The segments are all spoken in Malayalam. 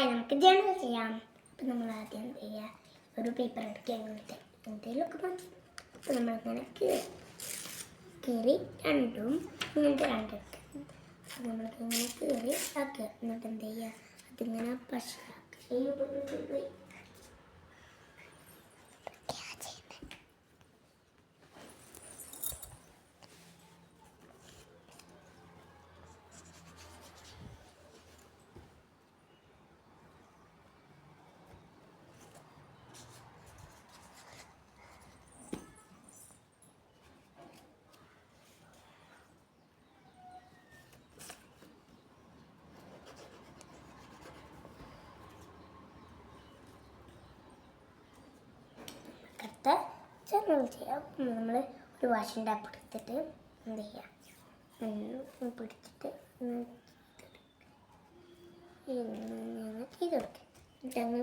ഹായ്, നമുക്ക് ജേണൽ ചെയ്യാം. അപ്പം നമ്മൾ ആദ്യം എന്ത് ചെയ്യുക, ഒരു പേപ്പർ എടുക്കുക, ഇങ്ങനത്തെ എന്തെങ്കിലുമൊക്കെ മതി. അപ്പം നമ്മളിങ്ങനെ കീറി രണ്ടും ഇങ്ങനത്തെ രണ്ടെടുക്കുക. അപ്പം നമ്മളിങ്ങനെ കീറി ആക്കുക. എന്നിട്ട് എന്ത് ചെയ്യുക, അതിങ്ങനെ പശയാക്കുക. ജേണൽ ചെയ്യാം. നമ്മൾ ഒരു വാഷിംഗ് ടാപ്പ് എടുത്തിട്ട് എന്ത് ചെയ്യുക, പിടിച്ചിട്ട് ചെയ്ത് കൊടുക്കുക. എന്നിട്ടങ്ങ്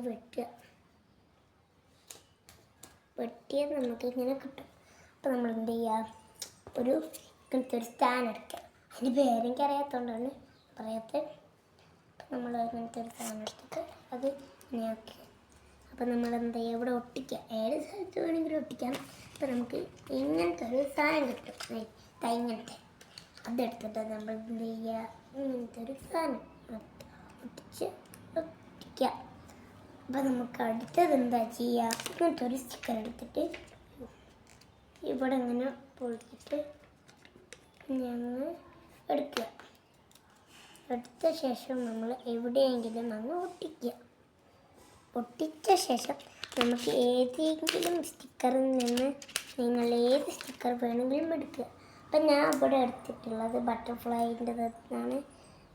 വെട്ടിയത് നമുക്ക് ഇങ്ങനെ കിട്ടും. അപ്പോൾ നമ്മൾ എന്ത് ചെയ്യുക, ഇങ്ങനത്തെ ഒരു സ്റ്റാൻഡ് എടുക്കുക. അതിൻ്റെ പേരെനിക്ക് അറിയാത്തതുകൊണ്ടാണ് പറയാത്തത്. അപ്പം നമ്മൾ ഇങ്ങനത്തെ ഒരു സ്റ്റാൻഡ് എടുത്തിട്ട് അത് ഇങ്ങനെ ആക്കി. അപ്പം നമ്മൾ എന്താ ചെയ്യുക, ഇവിടെ ഒട്ടിക്കുക. ഏത് സ്ഥലത്ത് വേണമെങ്കിലും ഒട്ടിക്കാം. അപ്പം നമുക്ക് ഇങ്ങനത്തെ ഒരു സാധനം കിട്ടും, ഇങ്ങനത്തെ. അതെടുത്തിട്ട് നമ്മൾ എന്ത് ചെയ്യുക, ഇങ്ങനത്തെ ഒരു സാധനം ഒട്ടിക്കുക. അപ്പം നമുക്ക് അടുത്തത് എന്താ ചെയ്യുക, ഇങ്ങനത്തെ ഒരു സ്റ്റിക്കർ എടുത്തിട്ട് ഇവിടെ ഇങ്ങനെ പൊളിച്ചിട്ട് ഞങ്ങൾ എടുക്കുക. എടുത്ത ശേഷം നമ്മൾ എവിടെയെങ്കിലും അങ്ങ് ഒട്ടിക്കുക. ഒട്ടിച്ച ശേഷം നമുക്ക് ഏതെങ്കിലും സ്റ്റിക്കറിൽ നിന്ന് നിങ്ങൾ ഏത് സ്റ്റിക്കർ വേണമെങ്കിലും എടുക്കുക. അപ്പം ഞാൻ ഇവിടെ എടുത്തിട്ടുള്ളത് ബട്ടർഫ്ലൈൻ്റെതാണ്.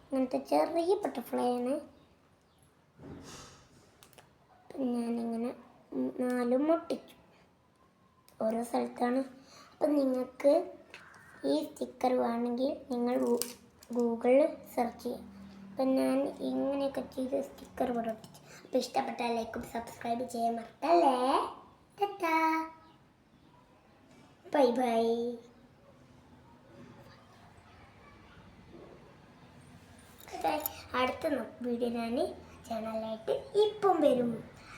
ഇങ്ങനത്തെ ചെറിയ ബട്ടർഫ്ലൈ ആണ്. ഞാനിങ്ങനെ 4 ഒട്ടിച്ചു, ഓരോ സ്ഥലത്താണ്. അപ്പം നിങ്ങൾക്ക് ഈ സ്റ്റിക്കർ വേണമെങ്കിൽ നിങ്ങൾ ഗൂഗിളിൽ സെർച്ച് ചെയ്യുക. അപ്പം ഞാൻ ഇങ്ങനെയൊക്കെ ചെയ്ത് സ്റ്റിക്കർ ഇവിടെ ഒട്ടിച്ചു. അപ്പോൾ ഇഷ്ടപ്പെട്ടാൽ ലൈക്കും സബ്സ്ക്രൈബ് ചെയ്യാൻ മറക്കല്ലേ. Tata, bye bye. അടുത്ത വീഡിയോ ഞാൻ ചാനലായിട്ട് ഇപ്പം വരും.